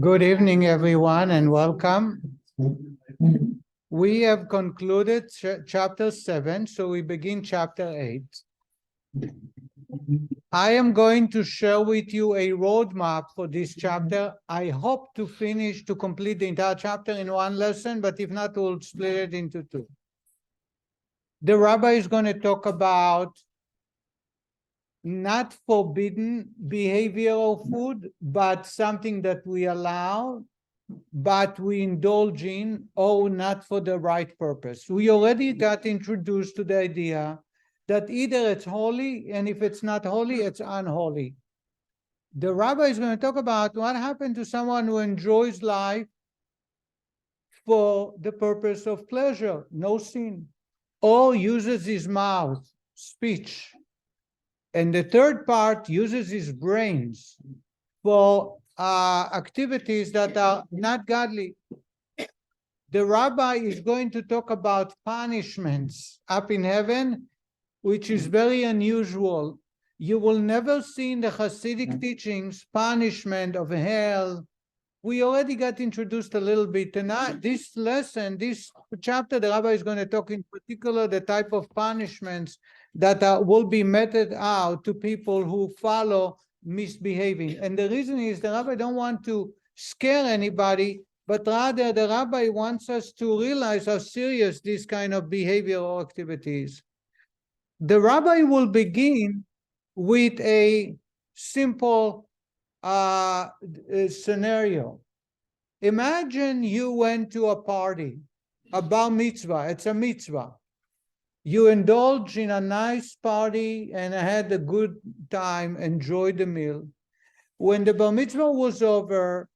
Good evening, everyone, and welcome. We have concluded chapter 7, so we begin chapter 8. I am going to share with you a roadmap for this chapter. I hope to complete the entire chapter in one lesson, but if not, we'll split it into two. The rabbi is going to talk about not forbidden behavioral food, but something that we allow, but we indulge in, or not for the right purpose. We already got introduced to the idea that either it's holy, and if it's not holy, it's unholy. The rabbi is going to talk about what happened to someone who enjoys life for the purpose of pleasure, no sin, or uses his mouth, speech. And the third part uses his brains for activities that are not godly. The rabbi is going to talk about punishments up in heaven, which is very unusual. You will never see in the Hasidic teachings punishment of hell. We already got introduced a little bit. And this lesson, this chapter, the rabbi is going to talk in particular the type of punishments that will be meted out to people who follow misbehaving. And the reason is the rabbi don't want to scare anybody, but rather the rabbi wants us to realize how serious this kind of behavioral activities. The rabbi will begin with a simple scenario. Imagine you went to a party, a bar mitzvah, it's a mitzvah. You indulge in a nice party and had a good time, enjoyed the meal. When the bar mitzvah was over,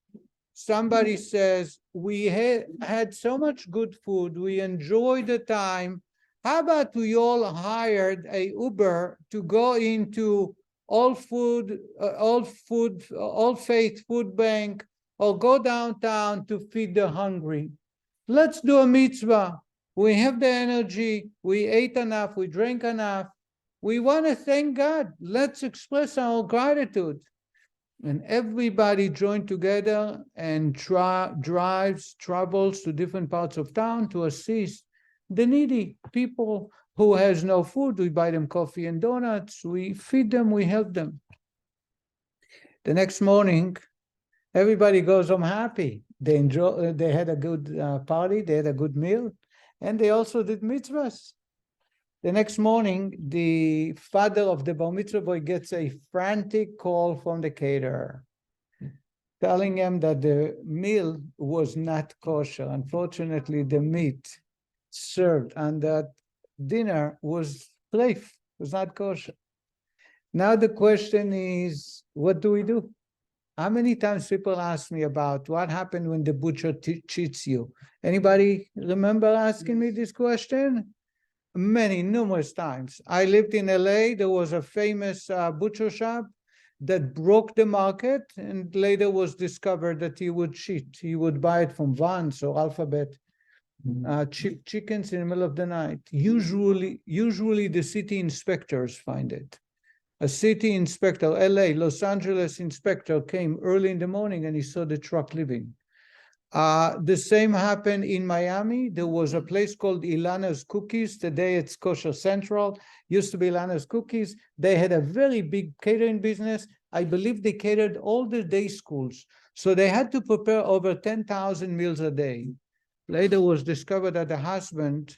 somebody says, we had so much good food, we enjoyed the time. How about we all hired a Uber to go into All Faith Food Bank or go downtown to feed the hungry? Let's do a mitzvah. We have the energy, we ate enough, we drank enough. We want to thank God. Let's express our gratitude. And everybody joined together and travels to different parts of town to assist the needy people who has no food. We buy them coffee and donuts, we feed them, we help them. The next morning, everybody goes home happy. They had a good party, they had a good meal, and they also did mitzvahs. The next morning, the father of the bar mitzvah boy gets a frantic call from the caterer, telling him that the meal was not kosher. Unfortunately, the meat served on that dinner was treif, was not kosher. Now the question is, what do we do? How many times people ask me about what happened when the butcher cheats you? Anybody remember asking me this question? Numerous times. I lived in LA. There was a famous butcher shop that broke the market, and later was discovered that he would cheat. He would buy it from Vance or Alphabet, cheap chickens in the middle of the night. Usually the city inspectors find it. A city inspector, LA, Los Angeles inspector came early in the morning and he saw the truck leaving. The same happened in Miami. There was a place called Ilana's Cookies. Today it's Kosher Central. Used to be Ilana's Cookies. They had a very big catering business. I believe they catered all the day schools. So they had to prepare over 10,000 meals a day. Later was discovered that the husband,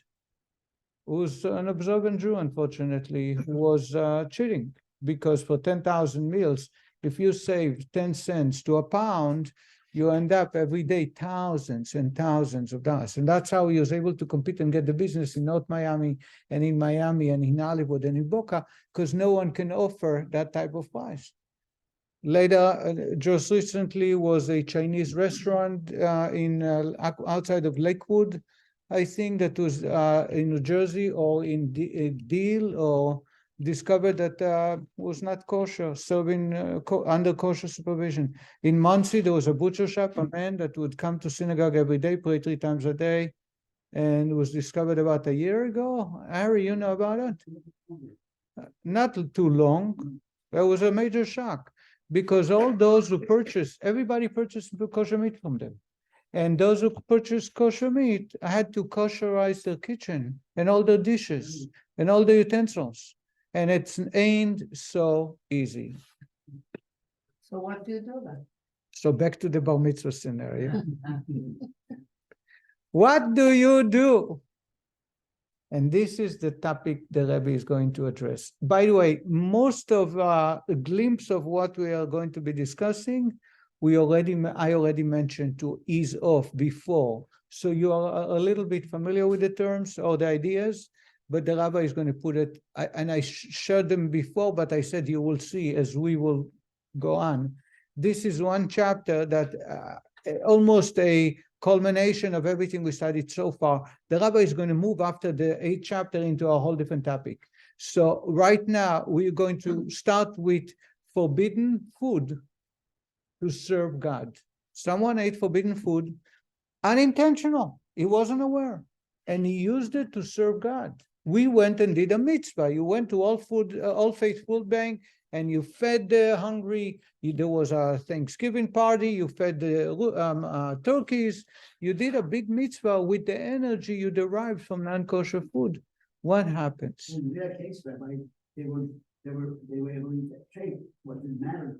who was an observant Jew, unfortunately, was cheating. Because for 10,000 meals, if you save 10 cents to a pound, you end up every day thousands and thousands of dollars. And that's how he was able to compete and get the business in North Miami and in Hollywood and in Boca, because no one can offer that type of price. Later, just recently was a Chinese restaurant outside of Lakewood, I think that was in New Jersey or in Deal, or discovered that was not kosher, serving under kosher supervision. In Muncie, there was a butcher shop, a man that would come to synagogue every day, pray 3 times a day, and was discovered about a year ago. Harry, you know about it? Not too long. That was a major shock. because all those who purchased, everybody purchased kosher meat from them. And those who purchased kosher meat had to kosherize their kitchen and all their dishes and all the utensils. And it ain't so easy. So what do you do then? So back to the bar mitzvah scenario. What do you do? And this is the topic the Rebbe is going to address. By the way, most of a glimpse of what we are going to be discussing, I already mentioned to ease off before. So you are a little bit familiar with the terms or the ideas, but the Rabbi is going to put it, and I shared them before, but I said you will see as we will go on. This is one chapter that almost a culmination of everything we studied so far. The Rabbi is going to move after the 8th chapter into a whole different topic. So right now, we're going to start with forbidden food to serve God. Someone ate forbidden food, unintentional. He wasn't aware. And he used it to serve God. We went and did a mitzvah. You went to All Faith Food Bank, and you fed the hungry. There was a Thanksgiving party. You fed the turkeys. You did a big mitzvah with the energy you derived from non-kosher food. What happens? In their case, Rabbi, they were able to trade what didn't matter,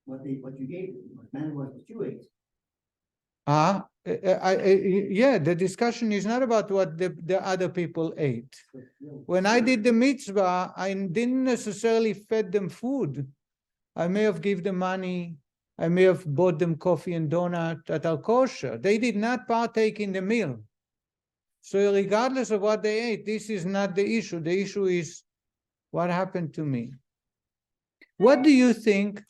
what you gave them. What mattered was what you ate. Yeah, the discussion is not about what the other people ate. When I did the mitzvah, I didn't necessarily fed them food. I may have given them money. I may have bought them coffee and donut that are kosher. They did not partake in the meal. So regardless of what they ate, this is not the issue. The issue is what happened to me. What do you think?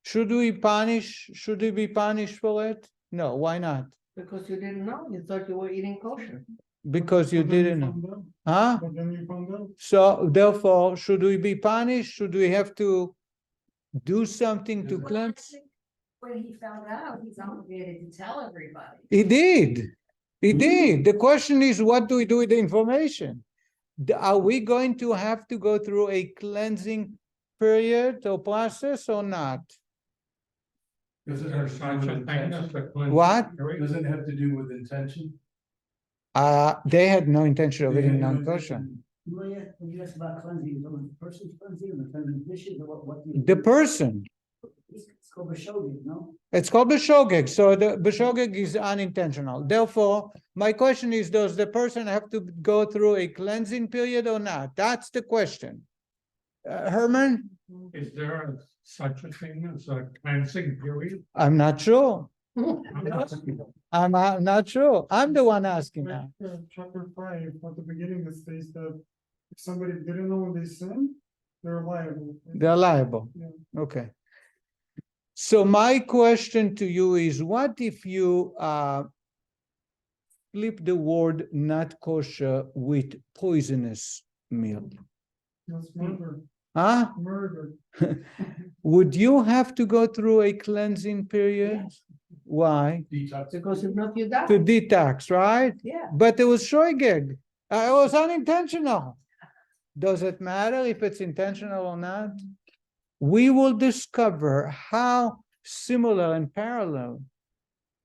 Should we be punished for it? No, why not? Because you didn't know. You thought you were eating kosher. Because you didn't know. Huh? But then you found out. So therefore, should we be punished? Should we have to do something to cleanse? When he found out, he's obligated to tell everybody. He did. He did. The question is, what do we do with the information? Are we going to have to go through a cleansing period or process or not? Does it have to do with intention? What? Does it have to do with intention? They had no intention of eating non-kosher. When you ask about cleansing, the person's cleansing and the feminine dishes, or what? The person. It's called b'shogeg, no? It's called b'shogeg. So the b'shogeg is unintentional. Therefore, my question is, does the person have to go through a cleansing period or not? That's the question. Herman? Is there such a thing as a cleansing period? I'm not sure. I'm not sure. I'm the one asking Like, now. chapter 5, at the beginning, it states that if somebody didn't know they sinned, they're liable. They're liable. Yeah. Okay. So my question to you is, what if you flip the word not kosher with poisonous meal? That's murder. Huh? Murder. Would you have to go through a cleansing period? Yes. Why? Because if not, you die. To detox, right? Yeah. But it was shoigeg. It was unintentional. Does it matter if it's intentional or not? We will discover how similar and parallel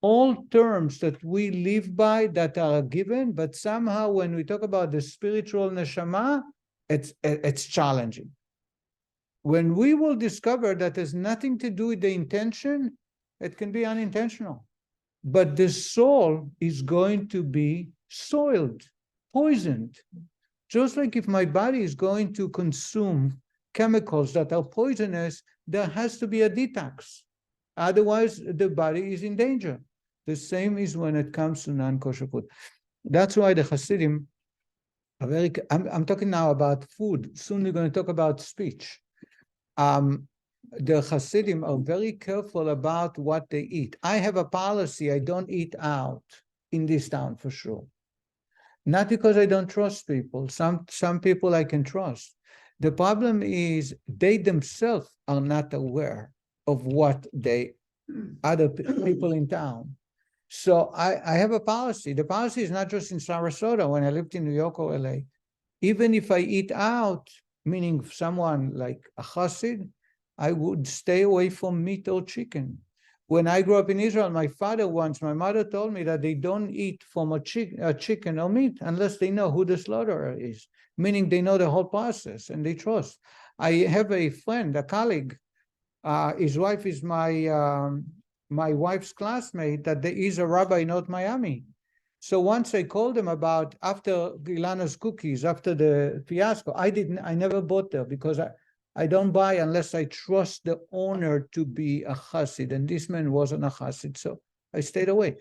all terms that we live by that are given, but somehow when we talk about the spiritual neshama, it's challenging. When we will discover that there's nothing to do with the intention, it can be unintentional. But the soul is going to be soiled, poisoned. Just like if my body is going to consume chemicals that are poisonous, there has to be a detox. Otherwise, the body is in danger. The same is when it comes to non-kosher food. That's why the Hasidim are very, I'm talking now about food. Soon we're going to talk about speech. The Hasidim are very careful about what they eat. I have a policy, I don't eat out in this town for sure. Not because I don't trust people. Some people I can trust. The problem is they themselves are not aware of what other people in town. So I have a policy. The policy is not just in Sarasota when I lived in New York or LA. Even if I eat out, meaning someone like a chassid, I would stay away from meat or chicken. When I grew up in Israel, my mother told me that they don't eat from a chicken or meat unless they know who the slaughterer is, meaning they know the whole process and they trust. I have a friend, a colleague, his wife is my wife's classmate, that he's a rabbi in North Miami. So once I called him about after Ilana's cookies, after the fiasco, I never bought there because I don't buy unless I trust the owner to be a chassid, and this man wasn't a chassid, so I stayed away.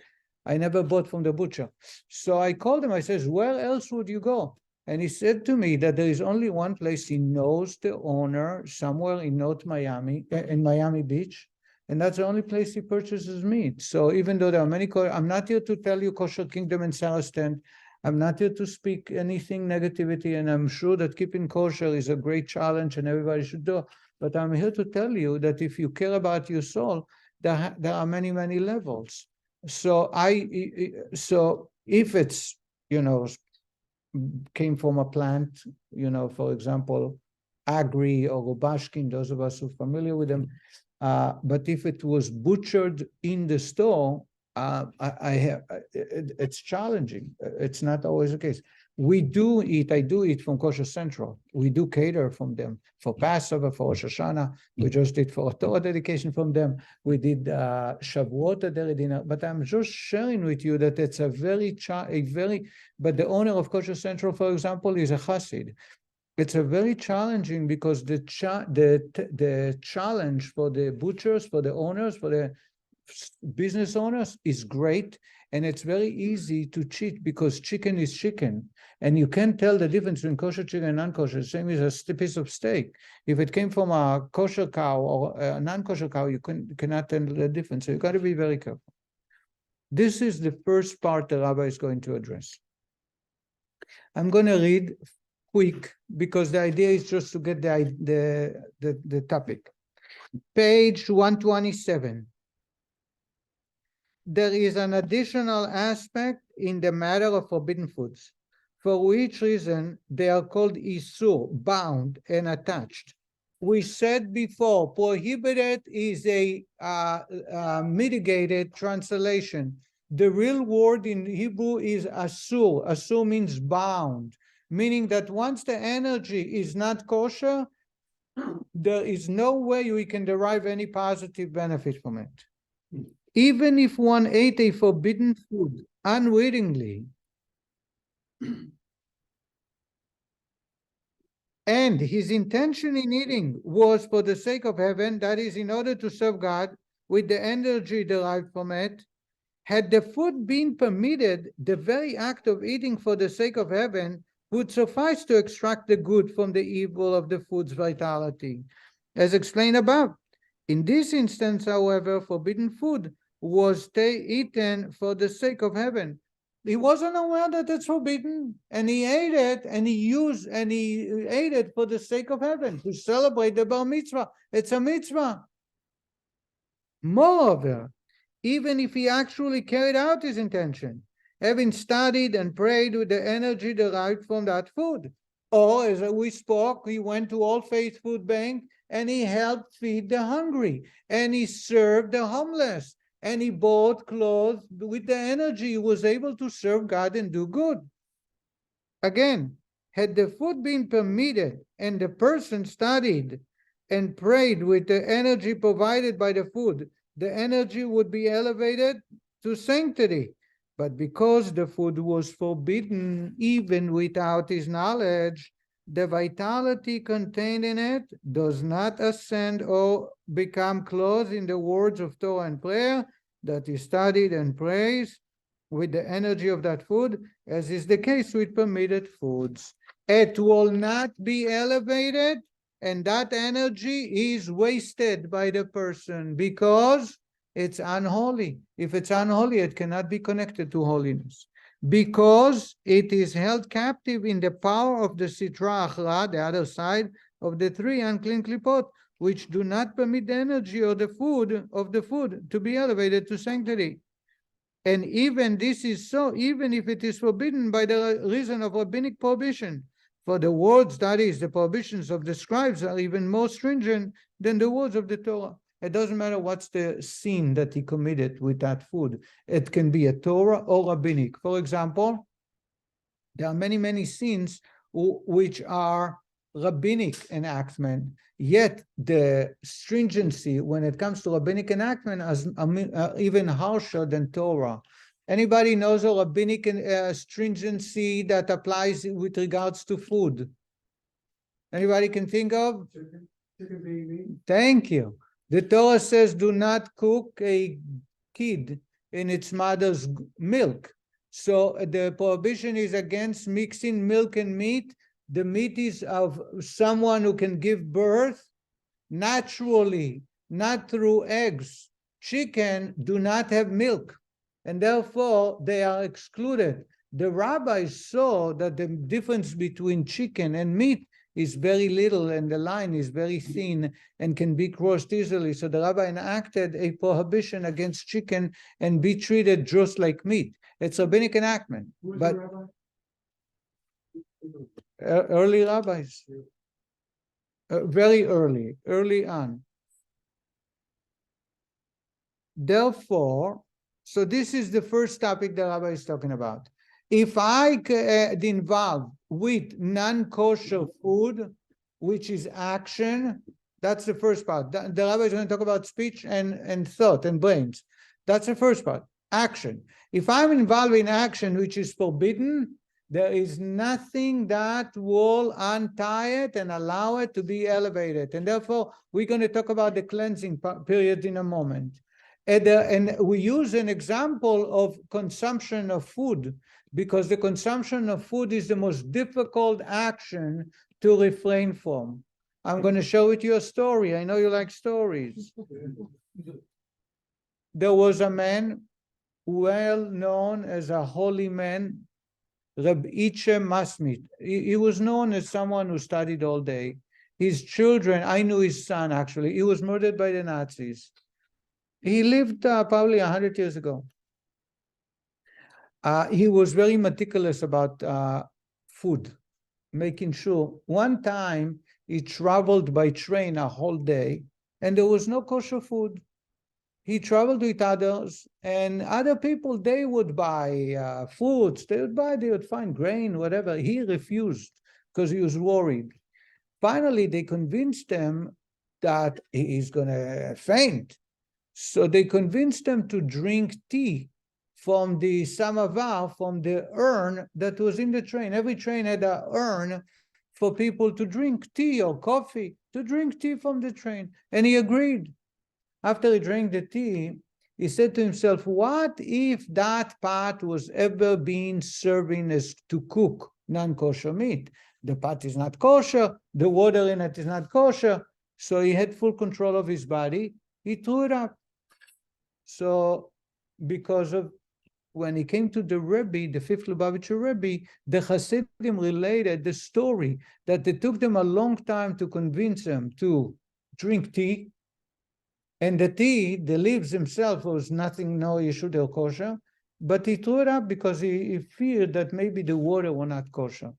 I never bought from the butcher. So I called him, I says, where else would you go? And he said to me that there is only one place he knows the owner, somewhere in North Miami, in Miami Beach, and that's the only place he purchases meat. So even though there are many, I'm not here to tell you Kosher Kingdom and Sarasota. I'm not here to speak anything negativity, and I'm sure that keeping kosher is a great challenge and everybody should do it. But I'm here to tell you that if you care about your soul, there are many, many levels. So if it's, came from a plant, for example, agri or rubashkin, those of us who are familiar with them, but if it was butchered in the store, it's challenging. It's not always the case. I do eat from Kosher Central. We do cater from them for Passover, for Rosh Hashanah. We just did for a Torah dedication from them. We did Shavuot at their dinner. But I'm just sharing with you that it's but the owner of Kosher Central, for example, is a Chassid. It's a very challenging because the challenge for the butchers, for the owners, for the business owners is great, and it's very easy to cheat because chicken is chicken, and you can't tell the difference between kosher chicken and non-kosher. Same as a piece of steak. If it came from a kosher cow or a non-kosher cow, you cannot tell the difference. So you got to be very careful. This is the first part the rabbi is going to address. I'm going to read quick because the idea is just to get the topic. Page 127. There is an additional aspect in the matter of forbidden foods, for which reason they are called isur, bound and attached. We said before, prohibited is a mitigated translation. The real word in Hebrew is asur. Asur means bound, meaning that once the energy is not kosher, there is no way we can derive any positive benefit from it. Even if one ate a forbidden food unwittingly, and his intention in eating was for the sake of heaven, that is, in order to serve God with the energy derived from it, had the food been permitted, the very act of eating for the sake of heaven would suffice to extract the good from the evil of the food's vitality, as explained above. In this instance, however, forbidden food was eaten for the sake of heaven. He wasn't aware that it's forbidden, and he ate it, and he ate it for the sake of heaven, to celebrate the bar mitzvah. It's a mitzvah. Moreover, even if he actually carried out his intention, having studied and prayed with the energy derived from that food, or as we spoke, he went to All Faith Food Bank and he helped feed the hungry, and he served the homeless, and he bought clothes with the energy, he was able to serve God and do good. Again, had the food been permitted and the person studied and prayed with the energy provided by the food, the energy would be elevated to sanctity. But because the food was forbidden, even without his knowledge, the vitality contained in it does not ascend or become close in the words of Torah and prayer that he studied and prays with the energy of that food, as is the case with permitted foods. It will not be elevated, and that energy is wasted by the person because it's unholy. If it's unholy, it cannot be connected to holiness. Because it is held captive in the power of the Sitra Achra, the other side of the three unclean klipot, which do not permit the energy or the food to be elevated to sanctity. And even this is so, even if it is forbidden by the reason of rabbinic prohibition. For the words, that is, the prohibitions of the scribes are even more stringent than the words of the Torah. It doesn't matter what's the sin that he committed with that food. It can be a Torah or rabbinic. For example, there are many, many sins which are rabbinic enactment, yet the stringency when it comes to rabbinic enactment is even harsher than Torah. Anybody knows a rabbinic stringency that applies with regards to food? Anybody can think of? Chicken being meat. Thank you. The Torah says, do not cook a kid in its mother's milk. So the prohibition is against mixing milk and meat. The meat is of someone who can give birth naturally, not through eggs. Chicken do not have milk, and therefore they are excluded. The rabbis saw that the difference between chicken and meat is very little, and the line is very thin and can be crossed easily. So the rabbi enacted a prohibition against chicken and be treated just like meat. It's rabbinic enactment, Who was but the rabbi? early rabbis, very early on. Therefore, so this is the first topic the rabbi is talking about. If I get involved with non-kosher food, which is action, that's the first part. The rabbi is going to talk about speech and thought and brains. That's the first part, action. If I'm involved in action which is forbidden, there is nothing that will untie it and allow it to be elevated. And therefore, we're going to talk about the cleansing period in a moment. And we use an example of consumption of food, because the consumption of food is the most difficult action to refrain from. I'm going to show it you a story. I know you like stories. There was a man well known as a holy man, Rabbi Chaim Steinmetz. He was known as someone who studied all day. His children, I knew his son actually, he was murdered by the Nazis. He lived probably 100 years ago. He was very meticulous about food, making sure. One time he traveled by train a whole day and there was no kosher food. He traveled with others, and other people, they would buy fruits, they would find grain, whatever. He refused because he was worried. Finally, they convinced him that he's going to faint. So they convinced him to drink tea from the samovar, from the urn that was in the train. Every train had an urn for people to drink tea or coffee, to drink tea from the train. And he agreed. After he drank the tea, he said to himself, what if that pot was ever being serving as to cook non-kosher meat? The pot is not kosher, the water in it is not kosher. So he had full control of his body. He threw it up. So because of when he came to the Rebbe, the fifth Lubavitcher Rebbe, the Hasidim related the story that it took them a long time to convince him to drink tea. And the tea, the leaves themselves was nothing, no yeshut or kosher, but he threw it up because he feared that maybe the water was not kosher.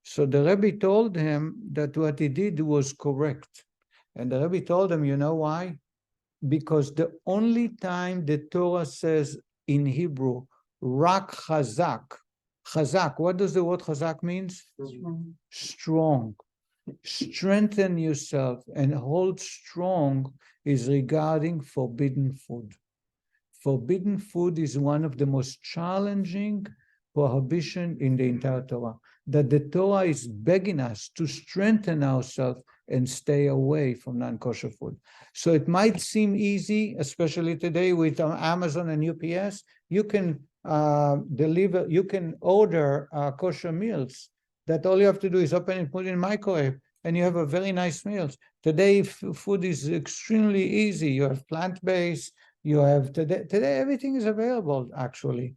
So the Rebbe told him that what he did was correct. And the Rebbe told him, you know why? Because the only time the Torah says in Hebrew, rak chazak. Chazak, what does the word chazak means? Strong. Strengthen yourself and hold strong is regarding forbidden food. Forbidden food is one of the most challenging prohibition in the entire Torah. That the Torah is begging us to strengthen ourselves and stay away from non-kosher food. So it might seem easy, especially today with Amazon and UPS. You can you can order kosher meals that all you have to do is open and put in microwave, and you have a very nice meals. Today, food is extremely easy. You have plant-based. You have today everything is available. Actually,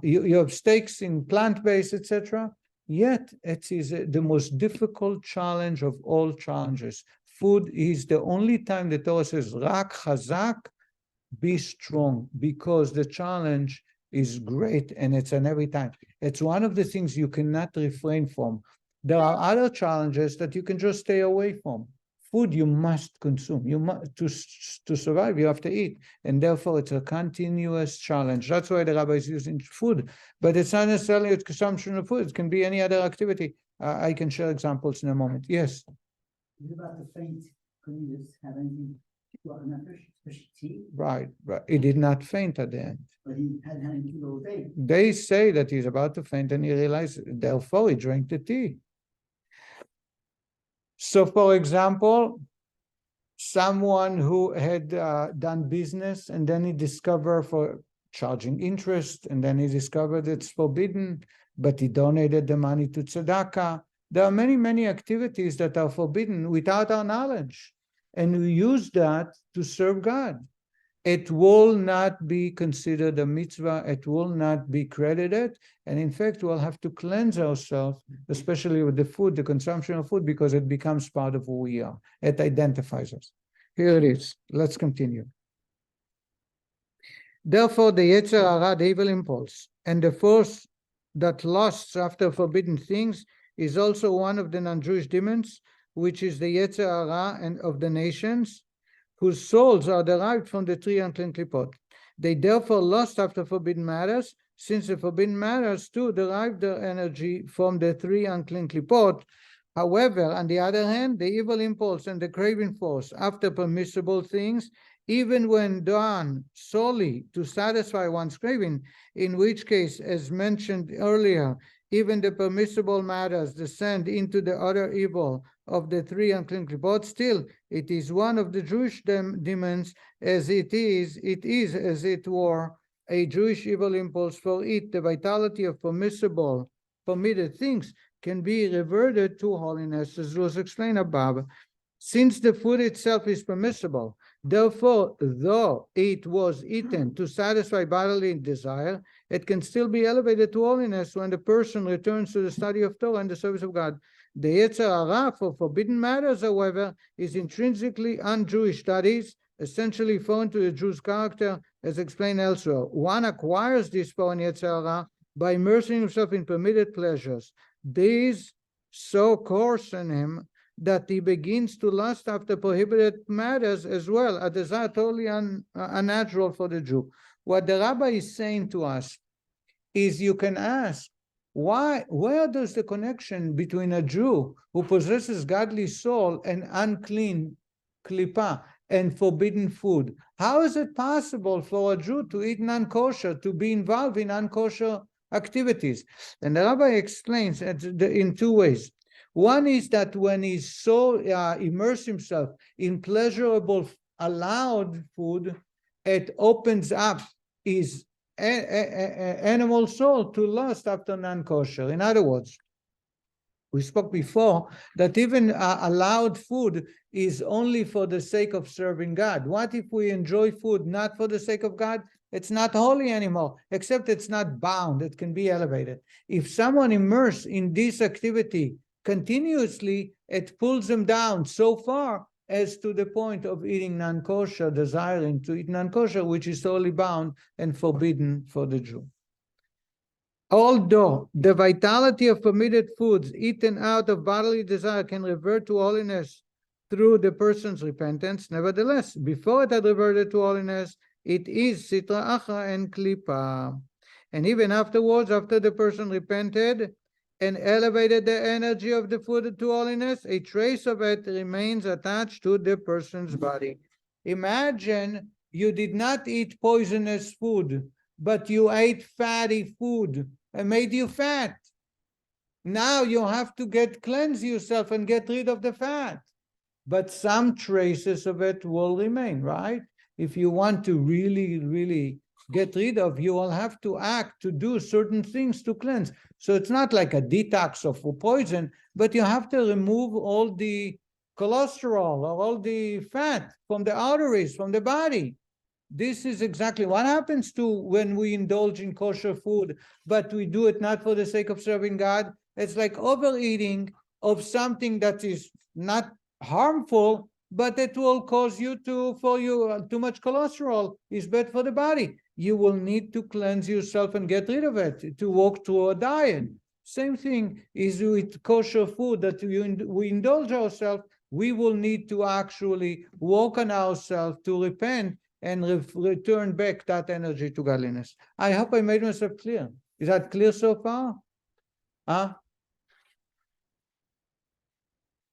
you have steaks in plant-based, etc. Yet it is the most difficult challenge of all challenges. Food is the only time the Torah says rak chazak, be strong, because the challenge is great and it's an every time. It's one of the things you cannot refrain from. There are other challenges that you can just stay away from. Food you must consume. You must to survive. You have to eat, and therefore it's a continuous challenge. That's why the rabbi is using food, but it's not necessarily a consumption of food. It can be any other activity. I can share examples in a moment. Yes. What about the faint? Couldn't you just have anything? Well, not fish tea, Right. He did not faint at the end. but he hadn't had anything all day. They say that he's about to faint, and he realized. Therefore, he drank the tea. So, for example, someone who had done business and then he discovered for charging interest, and then he discovered it's forbidden, but he donated the money to tzedakah. There are many, many activities that are forbidden without our knowledge, and we use that to serve God. It will not be considered a mitzvah. It will not be credited. And in fact, we'll have to cleanse ourselves, especially with the food, the consumption of food, because it becomes part of who we are. It identifies us. Here it is. Let's continue. Therefore, the Yetzer Hara, the evil impulse, and the force that lusts after forbidden things is also one of the non-Jewish demons, which is the Yetzer Hara and of the nations, whose souls are derived from the three unclean klipot. They therefore lust after forbidden matters, since the forbidden matters too derive their energy from the three unclean klipot. However, on the other hand, the evil impulse and the craving force after permissible things, even when done solely to satisfy one's craving, in which case, as mentioned earlier, even the permissible matters descend into the other evil of the three unclean klipot. Still, it is one of the Jewish demons, as it is as it were a Jewish evil impulse. For it, the vitality of permitted things can be reverted to holiness, as was explained above. Since the food itself is permissible, therefore, though it was eaten to satisfy bodily desire, it can still be elevated to holiness when the person returns to the study of Torah and the service of God. The Yetzer Hara for forbidden matters, however, is intrinsically un-Jewish, that is, essentially foreign to the Jew's character, as explained elsewhere. One acquires this foreign Yetzer Hara by immersing himself in permitted pleasures. These so coarsen him that he begins to lust after prohibited matters as well, a desire totally unnatural for the Jew. What the rabbi is saying to us is, you can ask, where does the connection between a Jew who possesses godly soul and unclean klipa and forbidden food? How is it possible for a Jew to eat non-kosher, to be involved in non-kosher activities? And the rabbi explains in two ways. One is that when he so immerses himself in pleasurable, allowed food, it opens up his animal soul to lust after non-kosher. In other words, we spoke before that even allowed food is only for the sake of serving God. What if we enjoy food not for the sake of God? It's not holy anymore, except it's not bound. It can be elevated. If someone immersed in this activity continuously, it pulls them down so far as to the point of eating non-kosher, desiring to eat non-kosher, which is totally bound and forbidden for the Jew. Although the vitality of permitted foods eaten out of bodily desire can revert to holiness through the person's repentance, nevertheless, before it had reverted to holiness, it is sitra achra and klipa. And even afterwards, after the person repented and elevated the energy of the food to holiness, a trace of it remains attached to the person's body. Imagine you did not eat poisonous food, but you ate fatty food and made you fat. Now you have to cleanse yourself and get rid of the fat. But some traces of it will remain, right? If you want to really, really get rid of, you will have to act, to do certain things to cleanse. So it's not like a detox of poison, but you have to remove all the cholesterol or all the fat from the arteries, from the body. This is exactly what happens to when we indulge in kosher food, but we do it not for the sake of serving God. It's like overeating of something that is not harmful, but it will cause you too much cholesterol is bad for the body. You will need to cleanse yourself and get rid of it, to walk through a diet. Same thing is with kosher food that we indulge ourselves. We will need to actually work on ourselves to repent and return back that energy to godliness. I hope I made myself clear. Is that clear so far?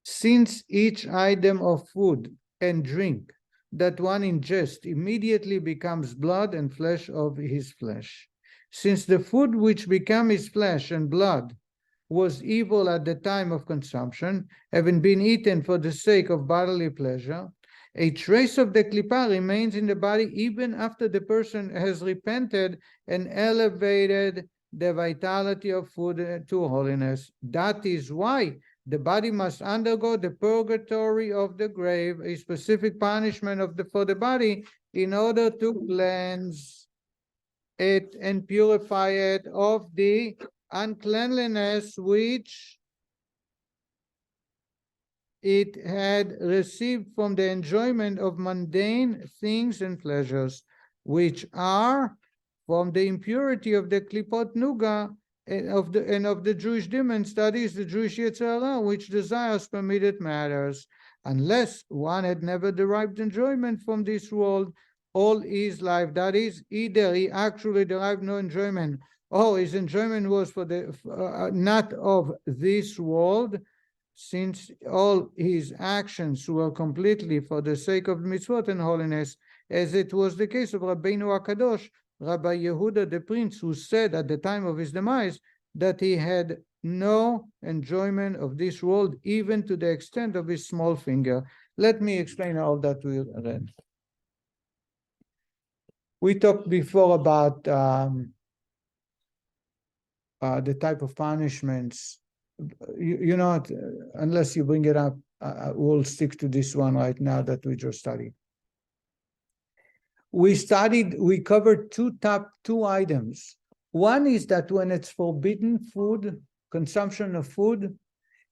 Since each item of food and drink that one ingests immediately becomes blood and flesh of his flesh, since the food which became his flesh and blood was evil at the time of consumption, having been eaten for the sake of bodily pleasure, a trace of the klipa remains in the body even after the person has repented and elevated the vitality of food to holiness. That is why the body must undergo the purgatory of the grave, a specific punishment for the body, in order to cleanse it and purify it of the uncleanliness which it had received from the enjoyment of mundane things and pleasures, which are from the impurity of the klipot nuga and of the Jewish demons, that is the Jewish Yetzer Hara, which desires permitted matters. Unless one had never derived enjoyment from this world all his life, that is, either he actually derived no enjoyment, or his enjoyment was for the not of this world, since all his actions were completely for the sake of mitzvot and holiness, as it was the case of Rabbeinu HaKadosh, Rabbi Yehuda the Prince, who said at the time of his demise that he had no enjoyment of this world, even to the extent of his small finger. Let me explain all that we read. We talked before about the type of punishments. You know, unless you bring it up, we'll stick to this one right now that we just studied. We covered two items. One is that when it's forbidden food, consumption of food,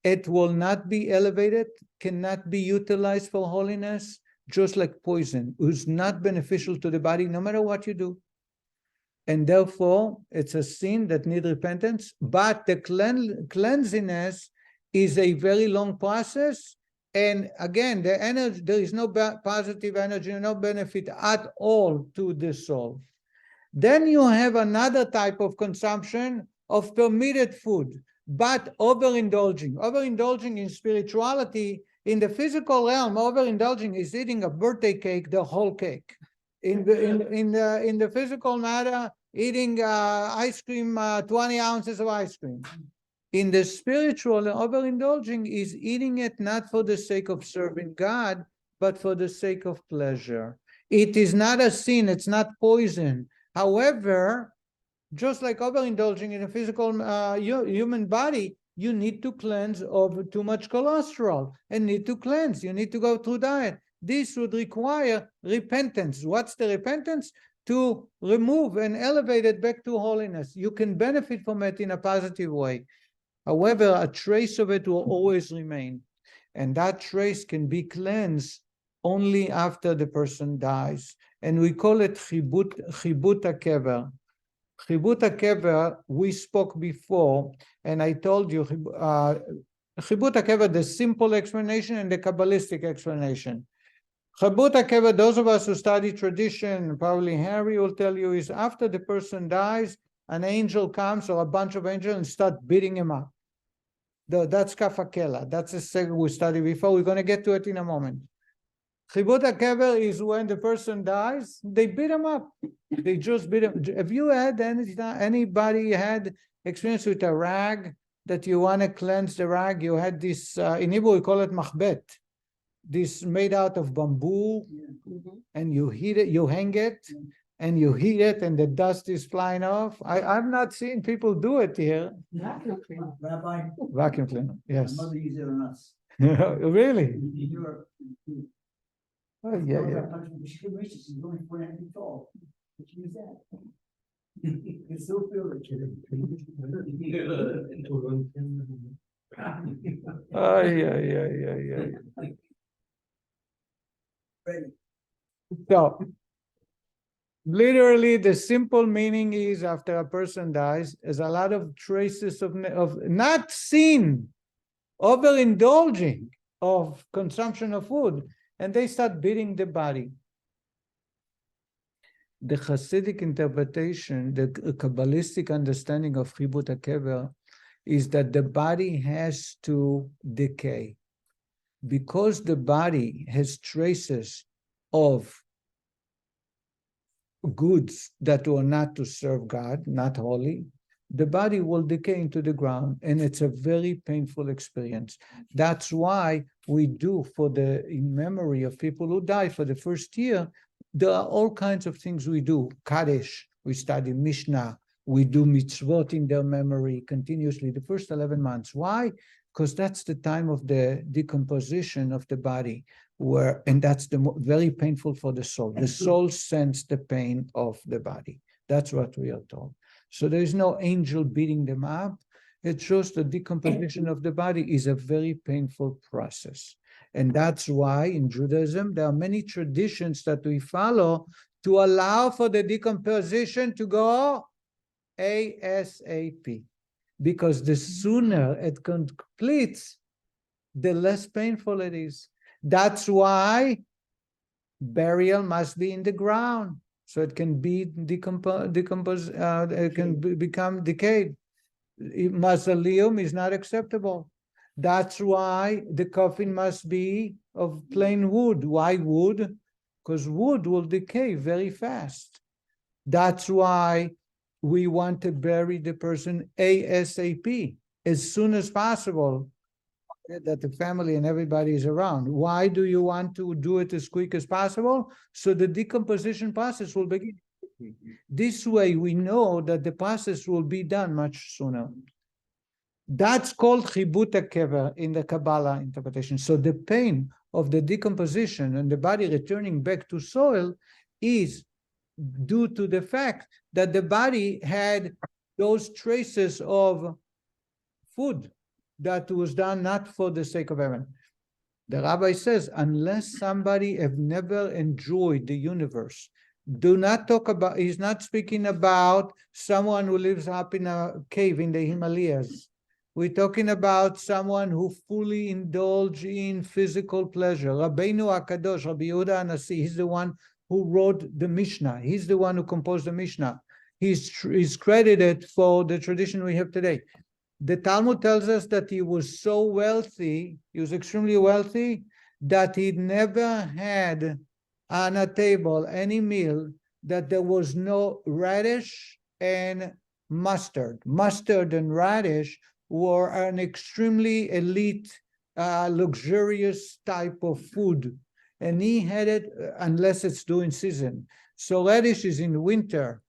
it will not be elevated, cannot be utilized for holiness, just like poison, who's not beneficial to the body, no matter what you do. And therefore, it's a sin that needs repentance, but the cleanliness is a very long process. And again, the energy, there is no positive energy, no benefit at all to the soul. Then you have another type of consumption of permitted food, but overindulging. Overindulging in spirituality, in the physical realm, overindulging is eating a birthday cake, the whole cake. In the physical matter, eating ice cream, 20 ounces of ice cream. In the spiritual, overindulging is eating it not for the sake of serving God, but for the sake of pleasure. It is not a sin, it's not poison. However, just like overindulging in a physical human body, you need to cleanse of too much cholesterol and need to cleanse. You need to go through diet. This would require repentance. What's the repentance? To remove and elevate it back to holiness. You can benefit from it in a positive way. However, a trace of it will always remain. And that trace can be cleansed only after the person dies. And we call it chibut hakever. Chibut hakever, we spoke before, and I told you, chibut hakever, the simple explanation and the Kabbalistic explanation. Chibut hakever, those of us who study tradition, probably Harry will tell you, is after the person dies, an angel comes or a bunch of angels and start beating him up. That's kafakela. That's a segment we studied before. We're going to get to it in a moment. Chibut hakever is when the person dies, they beat him up. They just beat him. Have you had anybody had experience with a rag that you want to cleanse the rag? You had this, in Hebrew we call it machbet. This made out of bamboo, and you heat it, you hang it, and you heat it, and the dust is flying off. I've not seen people do it here. Rabbi, Vacuum cleaner, yes. my mother used it on us. Really? Oh, yeah. She couldn't reach it, she's only 4 feet tall. But she used that. You still feel it, kid. Oh, yeah. Ready. So, Literally, the simple meaning is after a person dies, there's a lot of traces of not sin, overindulging of consumption of food, and they start beating the body. The Hasidic interpretation, the Kabbalistic understanding of Chibut HaKever is that the body has to decay. Because the body has traces of goods that were not to serve God, not holy, the body will decay into the ground, and it's a very painful experience. That's why we do, in memory of people who die for the first year, there are all kinds of things we do. Kaddish, we study Mishnah, we do mitzvot in their memory continuously, the first 11 months. Why? Because that's the time of the decomposition of the body, and that's very painful for the soul. The soul sends the pain of the body. That's what we are told. So there is no angel beating them up. It shows the decomposition of the body is a very painful process. And that's why in Judaism, there are many traditions that we follow to allow for the decomposition to go ASAP. Because the sooner it completes, the less painful it is. That's why burial must be in the ground, so it can be it can become decayed. Mausoleum is not acceptable. That's why the coffin must be of plain wood. Why wood? Because wood will decay very fast. That's why we want to bury the person ASAP, as soon as possible, that the family and everybody is around. Why do you want to do it as quick as possible? So the decomposition process will begin. This way we know that the process will be done much sooner. That's called Chibut HaKever in the Kabbalah interpretation. So the pain of the decomposition and the body returning back to soil is due to the fact that the body had those traces of food that was done not for the sake of heaven. The rabbi says, unless somebody have never enjoyed the universe, do not talk about, he's not speaking about someone who lives up in a cave in the Himalayas. We're talking about someone who fully indulged in physical pleasure. Rabbeinu HaKadosh, Rabbi Yehuda HaNasi, he's the one who wrote the Mishnah. He's the one who composed the Mishnah. He's credited for the tradition we have today. The Talmud tells us that he was so wealthy, he was extremely wealthy, that he never had on a table any meal that there was no radish and mustard. Mustard and radish were an extremely elite, luxurious type of food. And he had it unless it's during season. So radish is in winter.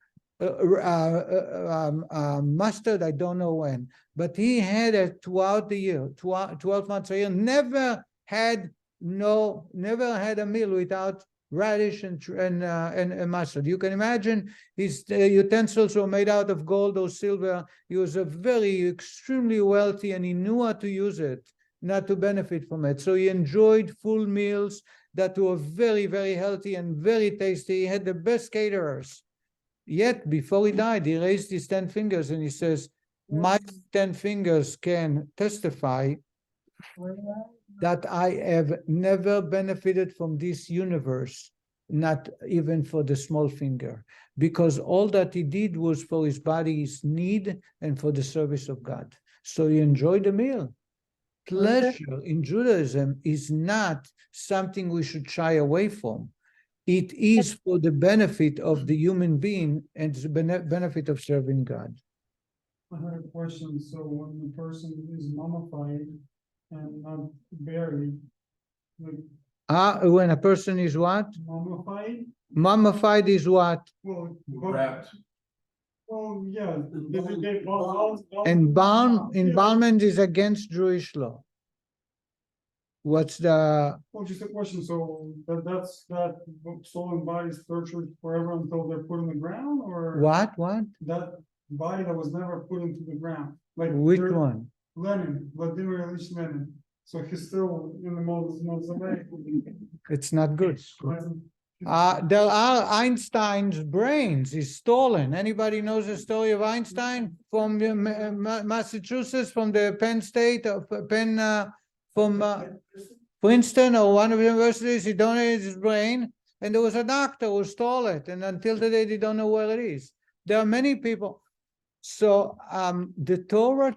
Mustard, I don't know when. But he had it throughout the year, 12 months a year. Never had a meal without radish and mustard. You can imagine his utensils were made out of gold or silver. He was a very extremely wealthy, and he knew how to use it, not to benefit from it. So he enjoyed full meals that were very, very healthy and very tasty. He had the best caterers. Yet before he died, he raised his 10 fingers and he says, my 10 fingers can testify that I have never benefited from this universe, not even for the small finger, because all that he did was for his body's need and for the service of God. So he enjoyed the meal. Pleasure in Judaism is not something we should shy away from. It is for the benefit of the human being and the benefit of serving God. I had a question. So when the person is mummified and not buried, like When a person is what? mummified? Mummified is what? Well, Wrapped. well, yeah. Embalmment is against Jewish law. What's the? Well, just a question. So that soul and body is tortured forever until they're put in the ground, or What? that body that was never put into the ground? Like Which one? Lenin, Vladimir Ilyich Lenin. So he's still in the mausoleum. It's not good. He's There are Einstein's brains. He's stolen. Anybody knows the story of Einstein from Massachusetts, from the Penn State, from Princeton or one of the universities? He donated his brain, and there was a doctor who stole it. And until today, they don't know where it is. There are many people. So the Torah,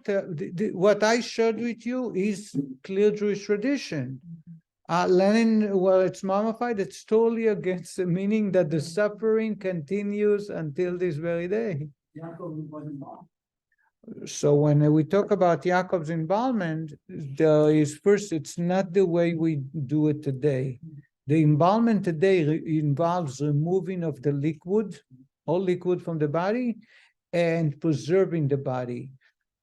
what I shared with you is clear Jewish tradition. Lenin, well, it's mummified, it's totally against the meaning that the suffering continues until this very day. So when we talk about Yaakov's embalmment, there is first, it's not the way we do it today. The embalmment today involves removing of the liquid, all liquid from the body, and preserving the body.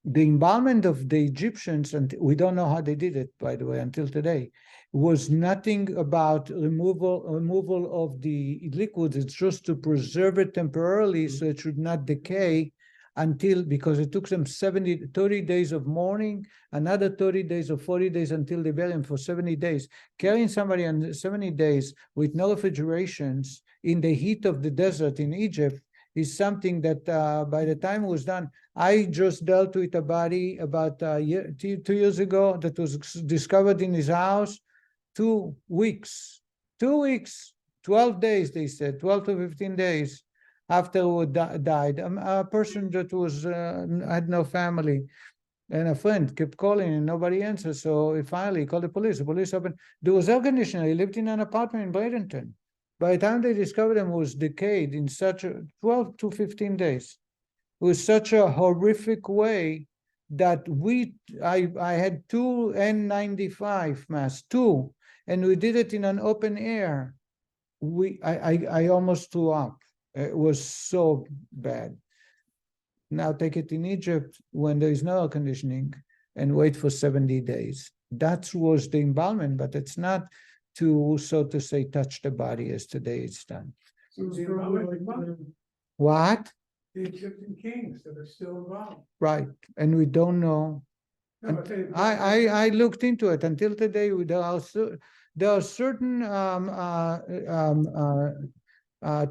The embalmment of the Egyptians, and we don't know how they did it, by the way, until today, was nothing about removal of the liquids. It's just to preserve it temporarily so it should not decay until, because it took them 30 days of mourning, another 30 days or 40 days until they bury him for 70 days. Carrying somebody on 70 days with no refrigerations in the heat of the desert in Egypt is something that by the time it was done, I just dealt with a body about 2 years ago that was discovered in his house. 2 weeks, 12 days, they said, 12 to 15 days after he died. A person that was had no family, and a friend kept calling and nobody answered. So he finally called the police. The police opened. There was air conditioner. He lived in an apartment in Bradenton. By the time they discovered him, it was decayed in such a 12 to 15 days. It was such a horrific way that I had 2 N95 masks, 2, and we did it in an open air. I almost threw up. It was so bad. Now take it in Egypt when there is no air conditioning and wait for 70 days. That was the embalmment, but it's not to, so to say, touch the body as today it's done. So it's probably like What? the Egyptian kings that are still involved. Right, and we don't know. No, but they- I looked into it. Until today, there are certain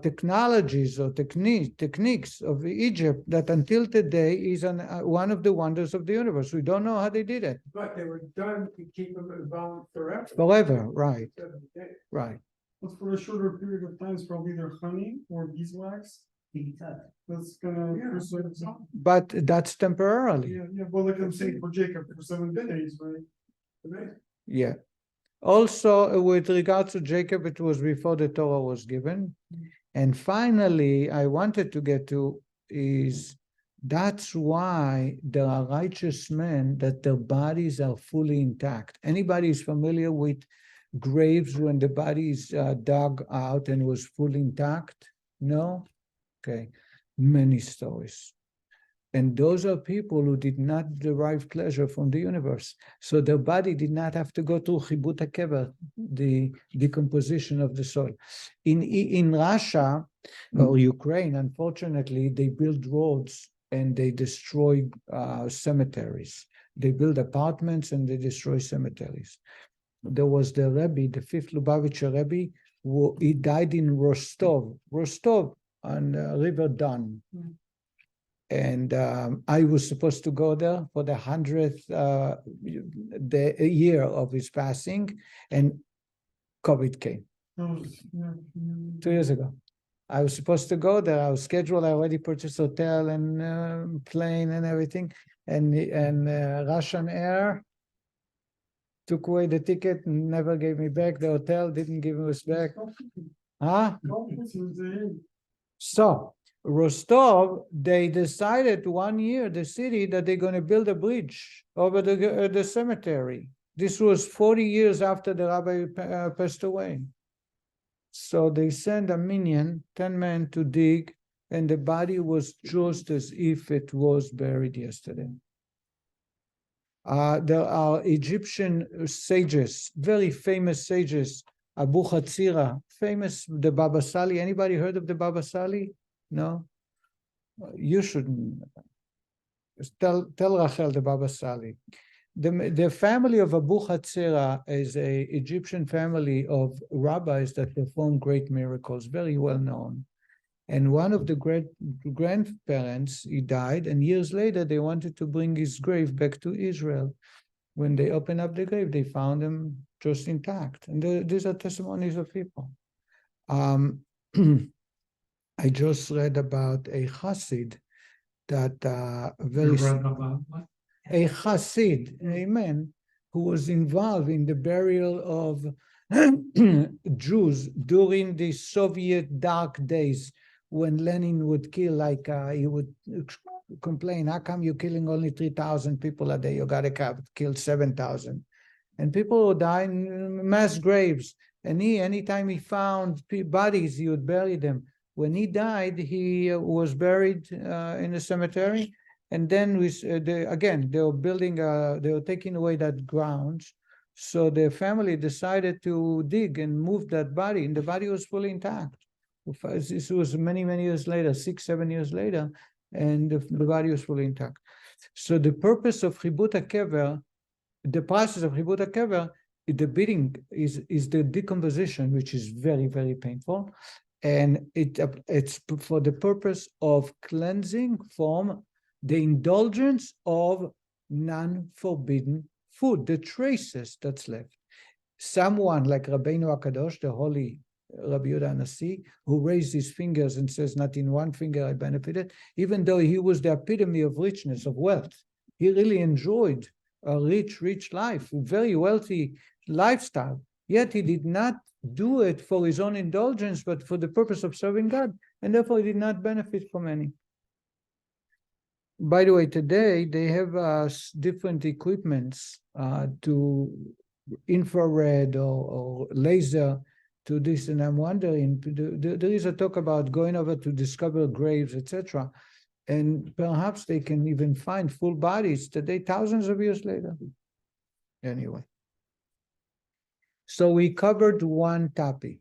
technologies or techniques of Egypt that until today is one of the wonders of the universe. We don't know how they did it. But they were done to keep them involved forever. Forever, right, 7 days. right. But for a shorter period of time, it's probably either honey or beeswax. That's gonna preserve something. But that's temporarily. Yeah, well, like I'm saying for Jacob, for 7 days, right? Right? Yeah. Also, with regards to Jacob, it was before the Torah was given. And finally, I wanted to get to is that's why there are righteous men that their bodies are fully intact. Anybody is familiar with graves when the body is dug out and was fully intact? No? Okay. Many stories. And those are people who did not derive pleasure from the universe. So their body did not have to go through chibut hakever, the decomposition of the soul. In Russia or Ukraine, unfortunately, they build roads and they destroy cemeteries. They build apartments and they destroy cemeteries. There was the Rebbe, the 5th Lubavitcher Rebbe, he died in Rostov on River Don. And I was supposed to go there for the 100th year of his passing, and COVID came 2 years ago. I was supposed to go there. I was scheduled. I already purchased hotel and plane and everything. And Russian Air took away the ticket and never gave me back. The hotel didn't give us back. Huh? So Rostov, they decided 1 year, the city, that they're going to build a bridge over the cemetery. This was 40 years after the rabbi passed away. So they sent a minion, 10 men, to dig, and the body was just as if it was buried yesterday. There are Egyptian sages, very famous sages, Abu Hatzira, famous, the Baba Sali. Anybody heard of the Baba Sali? No? You shouldn't. Tell Rachel the Baba Sali. The family of Abu Hatzera is a Egyptian family of rabbis that perform great miracles, very well known. And one of the great grandparents, he died, and years later they wanted to bring his grave back to Israel. When they opened up the grave, they found him just intact. And these are testimonies of people. I just read about a Chassid that a Chassid, amen, who was involved in the burial of Jews during the Soviet dark days when Lenin would kill, like he would complain, how come you're killing only 3,000 people a day? You got to kill 7,000. And people would die in mass graves. And anytime he found bodies, he would bury them. When he died, he was buried in a cemetery. And then they were building, they were taking away that grounds. So the family decided to dig and move that body, and the body was fully intact. This was many, many years later, 6, 7 years later, and the body was fully intact. So the purpose of Chibut HaKever, the process of Chibut HaKever, the beating is the decomposition, which is very, very painful. And it's for the purpose of cleansing from the indulgence of non-forbidden food, the traces that's left. Someone like Rabbeinu HaKadosh, the holy Rabbi Yehuda Nasi, who raised his fingers and says, not in one finger I benefited, even though he was the epitome of richness, of wealth. He really enjoyed a rich life, a very wealthy lifestyle. Yet he did not do it for his own indulgence, but for the purpose of serving God, and therefore he did not benefit from any. By the way, today they have different equipments to infrared or laser to this, and I'm wondering, there is a talk about going over to discover graves, etc., and perhaps they can even find full bodies today, thousands of years later. Anyway, so we covered one topic.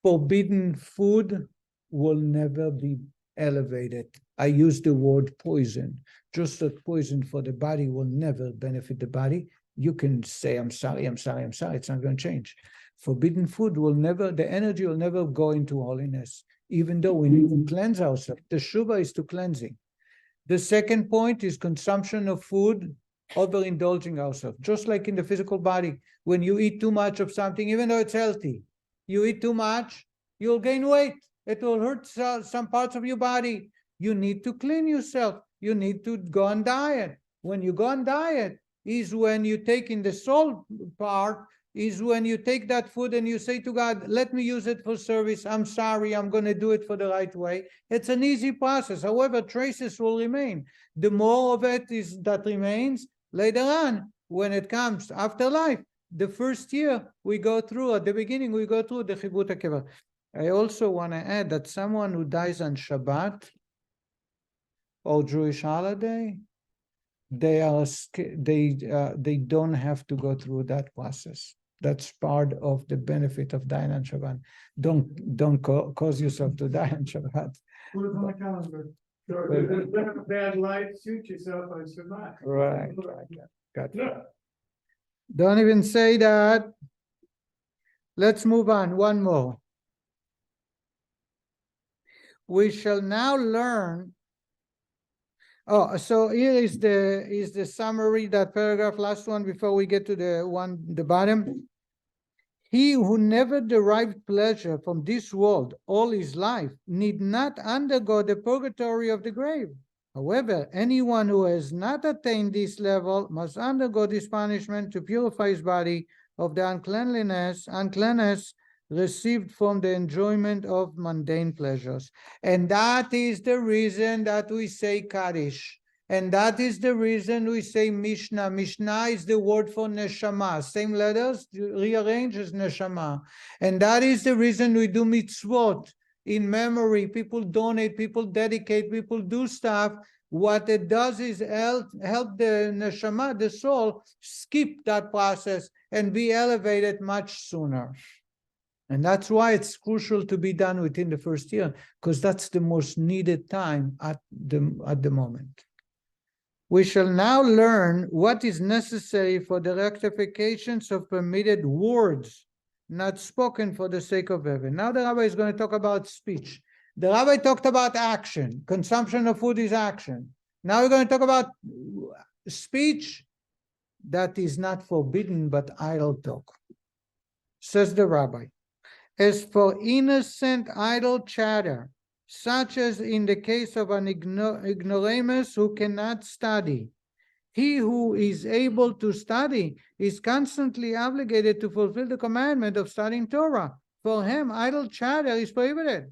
Forbidden food will never be elevated. I use the word poison. Just that poison for the body will never benefit the body. You can say, I'm sorry, it's not going to change. Forbidden food will never, the energy will never go into holiness, even though we need to cleanse ourselves. The Shuvah is to cleansing. The second point is consumption of food, overindulging ourselves. Just like in the physical body, when you eat too much of something, even though it's healthy, you eat too much, you'll gain weight. It will hurt some parts of your body. You need to clean yourself. You need to go on diet. When you go on diet is when you take in the soul part, is when you take that food and you say to God, let me use it for service. I'm sorry, I'm going to do it for the right way. It's an easy process. However, traces will remain. The more of it is that remains later on, when it comes after life. The first year we go through, at the beginning, we go through the Chibut HaKever. I also want to add that someone who dies on Shabbat or Jewish holiday, they don't have to go through that process. That's part of the benefit of dying on Shabbat. Don't cause yourself to die on Shabbat. Put it on the calendar. Sure. Bad life, shoot yourself on Shabbat. Right. Got it. Don't even say that. Let's move on. One more. We shall now learn. Oh, so here is the summary, that paragraph, last one, before we get to the bottom. He who never derived pleasure from this world all his life need not undergo the purgatory of the grave. However, anyone who has not attained this level must undergo this punishment to purify his body of the uncleanness received from the enjoyment of mundane pleasures. And that is the reason that we say Kaddish. And that is the reason we say Mishnah. Mishnah is the word for neshama. Same letters, rearranged as neshama. And that is the reason we do mitzvot in memory. People donate, people dedicate, people do stuff. What it does is help the neshama, the soul, skip that process and be elevated much sooner. And that's why it's crucial to be done within the first year, because that's the most needed time at the moment. We shall now learn what is necessary for the rectifications of permitted words, not spoken for the sake of heaven. Now the rabbi is going to talk about speech. The rabbi talked about action. Consumption of food is action. Now we're going to talk about speech that is not forbidden, but idle talk. Says the rabbi, as for innocent idle chatter, such as in the case of an ignoramus who cannot study, he who is able to study is constantly obligated to fulfill the commandment of studying Torah. For him, idle chatter is prohibited.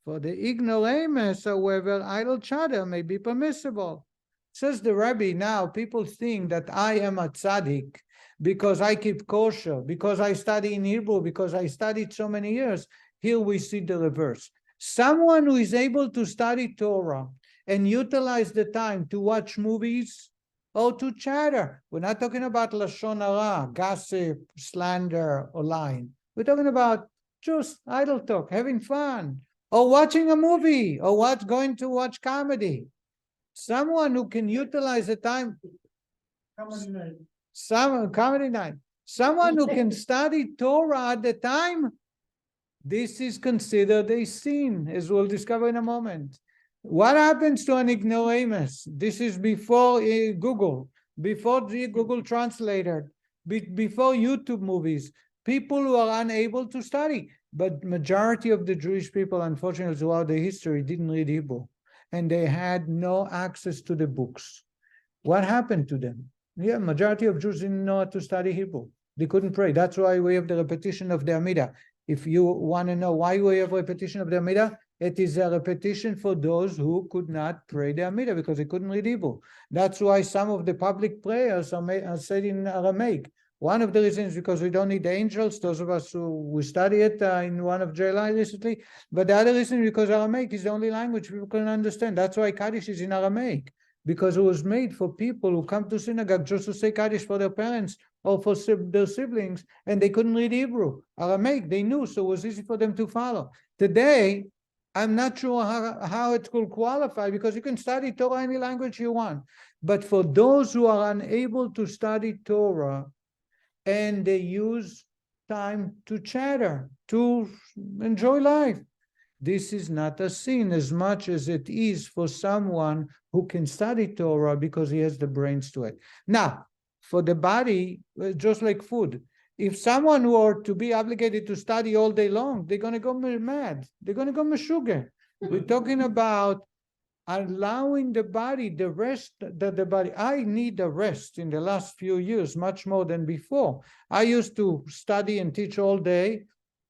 For the ignoramus, however, idle chatter may be permissible. Says the Rabbi, now people think that I am a tzaddik because I keep kosher, because I study in Hebrew, because I studied so many years. Here we see the reverse. Someone who is able to study Torah and utilize the time to watch movies or to chatter. We're not talking about lashon hara, gossip, slander, or lying. We're talking about just idle talk, having fun, or watching a movie, or going to watch comedy. Someone who can utilize the time. Comedy night. Someone who can study Torah at the time, this is considered a sin, as we'll discover in a moment. What happens to an ignoramus? This is before Google, before the Google Translator, before YouTube movies. People who are unable to study. But majority of the Jewish people, unfortunately, throughout the history, didn't read Hebrew. And they had no access to the books. What happened to them? Yeah, majority of Jews didn't know how to study Hebrew. They couldn't pray. That's why we have the repetition of the Amidah. If you want to know why we have repetition of the Amidah, it is a repetition for those who could not pray the Amidah because they couldn't read Hebrew. That's why some of the public prayers are said in Aramaic. One of the reasons is because we don't need the angels, those of us who study it in one of July recently. But the other reason is because Aramaic is the only language people can understand. That's why Kaddish is in Aramaic, because it was made for people who come to synagogue just to say Kaddish for their parents or for their siblings, and they couldn't read Hebrew. Aramaic, they knew, so it was easy for them to follow. Today, I'm not sure how it will qualify, because you can study Torah any language you want. But for those who are unable to study Torah, and they use time to chatter, to enjoy life, this is not a sin as much as it is for someone who can study Torah because he has the brains to it. Now, for the body, just like food, if someone were to be obligated to study all day long, they're going to go mad. They're going to go meshuggah. We're talking about allowing the body the rest that the body. I need a rest in the last few years, much more than before. I used to study and teach all day,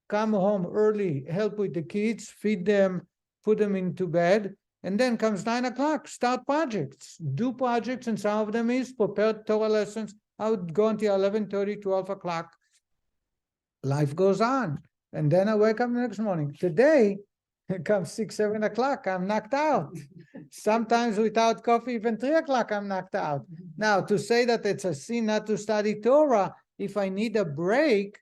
come home early, help with the kids, feed them, put them into bed, and then comes 9 o'clock, start projects, do projects, and some of them is prepare Torah lessons. I would go until 11:30, 12 o'clock. Life goes on. And then I wake up the next morning. Today, it comes 6, 7 o'clock, I'm knocked out. Sometimes without coffee, even 3 o'clock, I'm knocked out. Now, to say that it's a sin not to study Torah, if I need a break,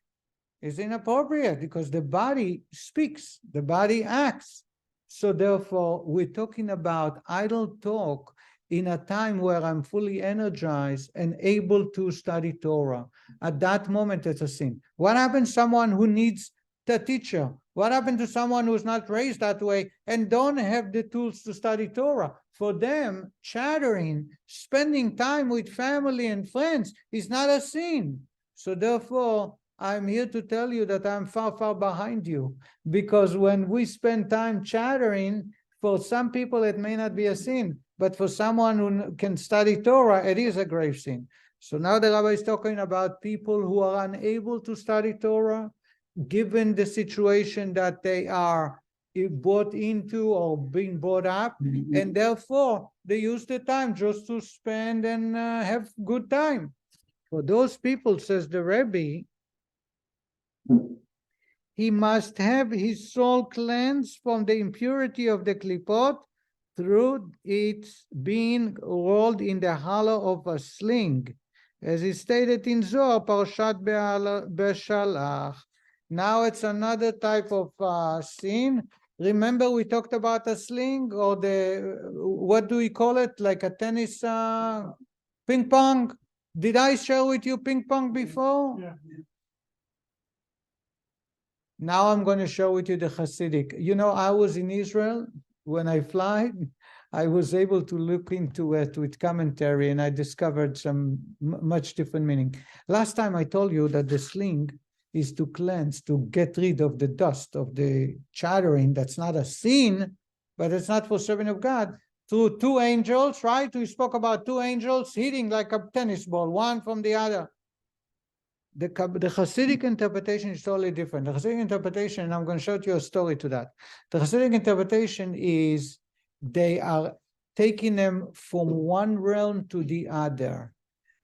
is inappropriate, because the body speaks, the body acts. So therefore, we're talking about idle talk in a time where I'm fully energized and able to study Torah. At that moment, it's a sin. What happens to someone who needs the teacher? What happened to someone who's not raised that way and don't have the tools to study Torah? For them, chattering, spending time with family and friends is not a sin. So therefore, I'm here to tell you that I'm far, far behind you, because when we spend time chattering, for some people it may not be a sin, but for someone who can study Torah, it is a grave sin. So now the rabbi is talking about people who are unable to study Torah, given the situation that they are brought into or being brought up, and therefore they use the time just to spend and have good time. For those people, says the Rebbe, he must have his soul cleansed from the impurity of the klipot through its being rolled in the hollow of a sling, as is stated in Zohar, Parashat Beshalach. Now it's another type of sin, Remember we talked about a sling or what do we call it? Like a tennis, ping pong? Did I share with you ping pong before? Yeah. Now I'm going to show with you the Hasidic. You know, I was in Israel when I fly. I was able to look into it with commentary, and I discovered some much different meaning. Last time I told you that the sling is to cleanse, to get rid of the dust of the chattering. That's not a sin, but it's not for serving of God. Through two angels, right? We spoke about two angels hitting like a tennis ball, one from the other. The Hasidic interpretation is totally different. The Hasidic interpretation, and I'm going to show you a story to that. The Hasidic interpretation is they are taking them from one realm to the other.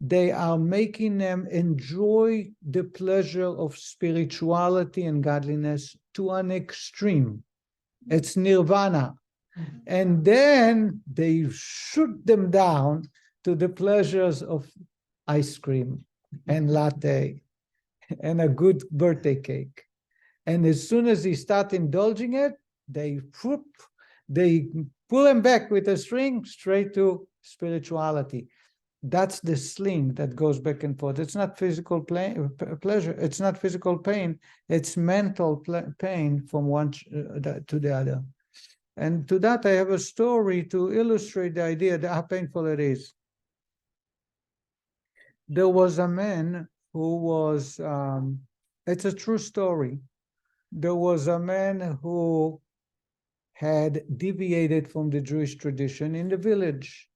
They are making them enjoy the pleasure of spirituality and godliness to an extreme. It's nirvana. And then they shoot them down to the pleasures of ice cream and latte and a good birthday cake. And as soon as they start indulging it, they pull them back with a string straight to spirituality. That's the sling that goes back and forth. It's not physical pleasure. It's not physical pain. It's mental pain from one to the other. And to that, I have a story to illustrate the idea that how painful it is. There was a man who was, it's a true story. There was a man who had deviated from the Jewish tradition in the village.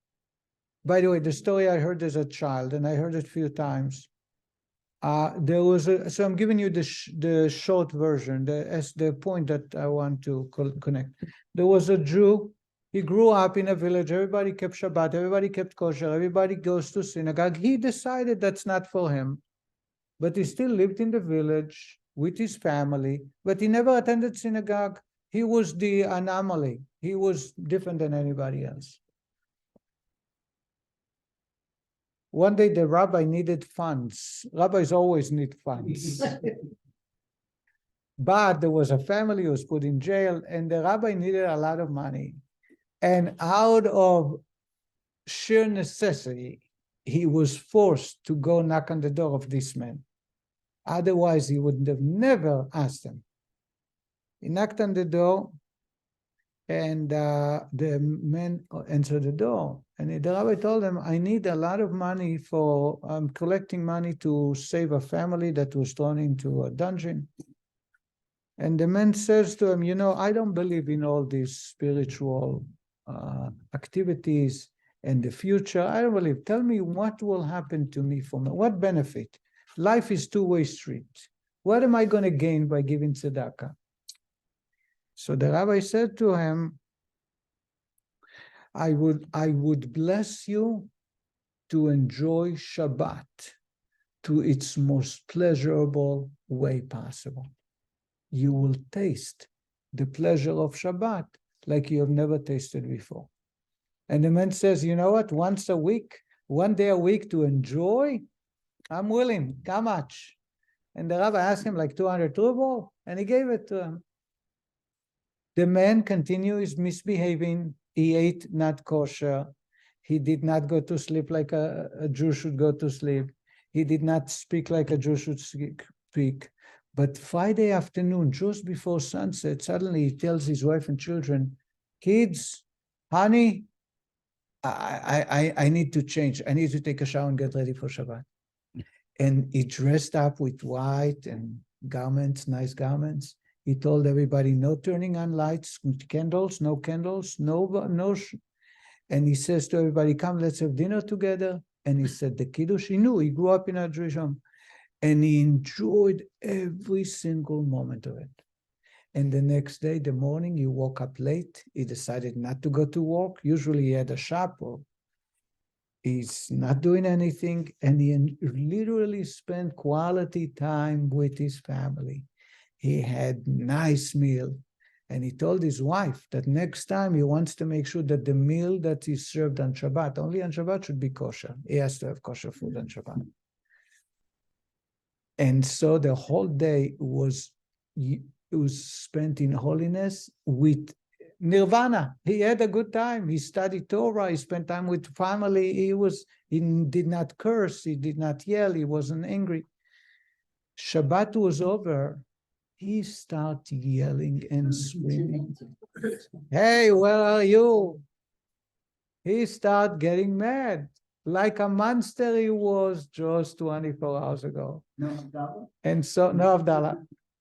By the way, the story I heard as a child, and I heard it a few times. There was so I'm giving you the short version, the point that I want to connect. There was a Jew. He grew up in a village. Everybody kept Shabbat. Everybody kept kosher. Everybody goes to synagogue. He decided that's not for him, but he still lived in the village with his family. But he never attended synagogue. He was the anomaly. He was different than anybody else. One day the rabbi needed funds. Rabbis always need funds. But there was a family who was put in jail, and the rabbi needed a lot of money. And out of sheer necessity, he was forced to go knock on the door of this man. Otherwise, he would have never asked him. He knocked on the door, and the man answered the door. And the rabbi told him, I need a lot of money I'm collecting money to save a family that was thrown into a dungeon. And the man says to him, you know, I don't believe in all these spiritual activities and the future. I don't believe. Tell me what will happen to me from what benefit? Life is two-way street. What am I going to gain by giving tzedakah? So the rabbi said to him, I would bless you to enjoy Shabbat to its most pleasurable way possible. You will taste the pleasure of Shabbat like you have never tasted before. And the man says, you know what? Once a week, one day a week to enjoy, I'm willing. How much? And the rabbi asked him like 200 ruble, and he gave it to him. The man continues misbehaving. He ate not kosher. He did not go to sleep like a Jew should go to sleep. He did not speak like a Jew should speak. But Friday afternoon, just before sunset, suddenly he tells his wife and children, kids, honey, I need to change. I need to take a shower and get ready for Shabbat. And he dressed up with white and garments, nice garments. He told everybody, no turning on lights, candles, no candles, no. And he says to everybody, come, let's have dinner together. And he said, the Kiddush, he knew, he grew up in a Jewish home. And he enjoyed every single moment of it. And the next day, the morning, he woke up late. He decided not to go to work. Usually he had a shop, or he's not doing anything. And he literally spent quality time with his family. He had nice meal. And he told his wife that next time he wants to make sure that the meal that is served on Shabbat, only on Shabbat, should be kosher. He has to have kosher food on Shabbat. And so the whole day was was spent in holiness with nirvana. He had a good time. He studied Torah. He spent time with family. He did not curse. He did not yell. He wasn't angry. Shabbat was over. He started yelling and screaming. Hey, where are you? He started getting mad. Like a monster he was just 24 hours ago. No, Abdallah? And so, no, Abdallah.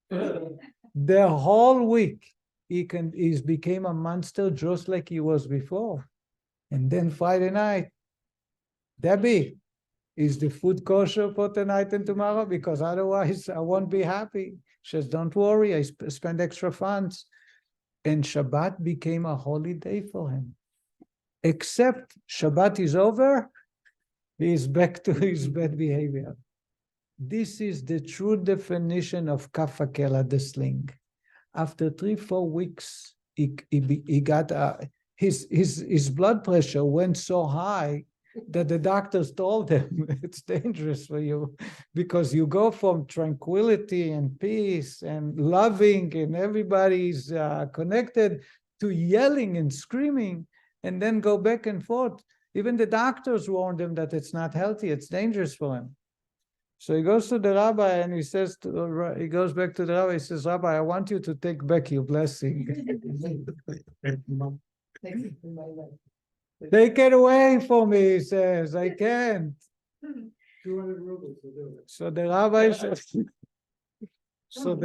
The whole week, he's became a monster just like he was before. And then Friday night, Debbie, is the food kosher for tonight and tomorrow? Because otherwise I won't be happy. She says, don't worry, I spend extra funds. And Shabbat became a holy day for him. Except Shabbat is over, he's back to his bad behavior. This is the true definition of kafakela, the sling. After 3-4 weeks, he got his blood pressure went so high that the doctors told him it's dangerous for you, because you go from tranquility and peace and loving and everybody's connected to yelling and screaming, and then go back and forth. Even the doctors warned him that it's not healthy, it's dangerous for him. So he goes to the rabbi and he says, he goes back to the rabbi, he says, Rabbi, I want you to take back your blessing. Take it away from me, he says, I can't. 200 rubles will do it. So the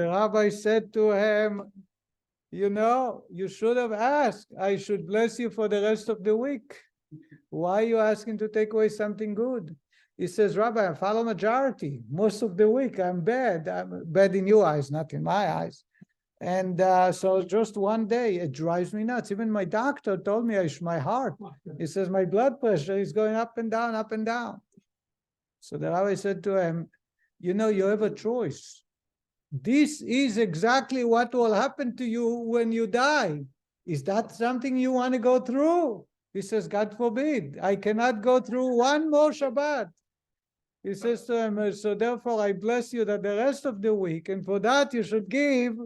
rabbi said to him, you know, you should have asked, I should bless you for the rest of the week. Why are you asking to take away something good? He says, Rabbi, I follow majority. Most of the week I'm bad. I'm bad in your eyes, not in my eyes. And so just one day, it drives me nuts. Even my doctor told me my heart. He says, my blood pressure is going up and down, up and down. So the rabbi said to him, you know, you have a choice. This is exactly what will happen to you when you die. Is that something you want to go through? He says, God forbid, I cannot go through one more Shabbat. He says to him, so therefore I bless you that the rest of the week, and for that you should give.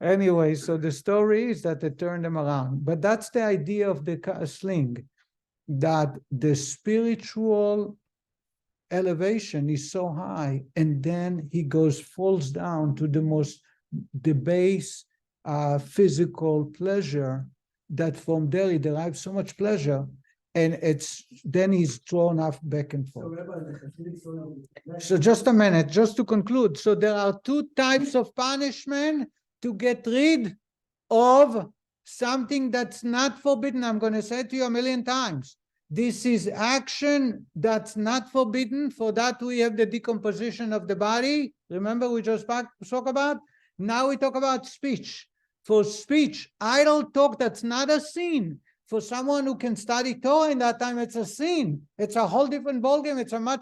Anyway, so the story is that it turned him around. But that's the idea of the sling, that the spiritual elevation is so high, and then he falls down to the base physical pleasure, that from there he derives so much pleasure, and then he's thrown off back and forth. So just a minute, just to conclude. So there are 2 types of punishment to get rid of something that's not forbidden. I'm going to say it to you a million times. This is action that's not forbidden. For that, we have the decomposition of the body. Remember, we just spoke about? Now we talk about speech. For speech, idle talk, that's not a sin. For someone who can study Torah in that time, it's a sin. It's a whole different ballgame.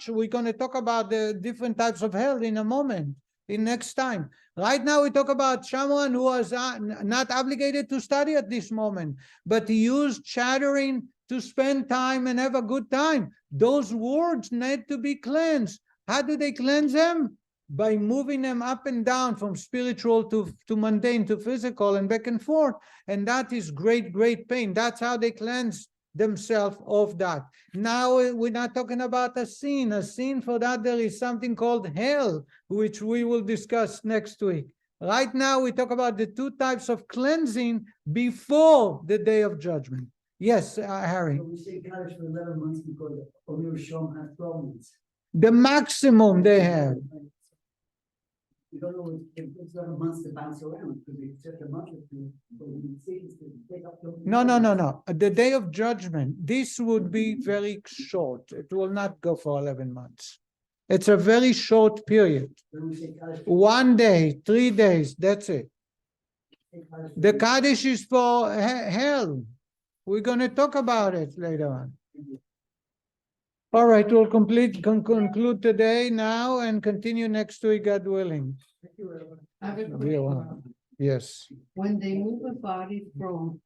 We're going to talk about the different types of hell in a moment, in next time. Right now, we talk about someone who was not obligated to study at this moment, but he used chattering to spend time and have a good time. Those words need to be cleansed. How do they cleanse them? By moving them up and down from spiritual to mundane to physical and back and forth. And that is great, great pain. That's how they cleanse themselves of that. Now we're not talking about a sin. A sin, for that there is something called hell, which we will discuss next week. Right now we talk about the 2 types of cleansing before the day of judgment. Yes, Harry. So we say Kaddish for 11 months because only Rishon has 12 months. The maximum they have. We don't know if it's 11 months to bounce around, because it's just a month or 2. But we see it's to take up the. No. The day of judgment, this would be very short. It will not go for 11 months. It's a very short period. When we say Kaddish, 1 day, 3 days, that's it. The Kaddish is for hell. We're going to talk about it later on. All right, we'll conclude today now and continue next week, God willing. I have a question. Yes. When they move a body from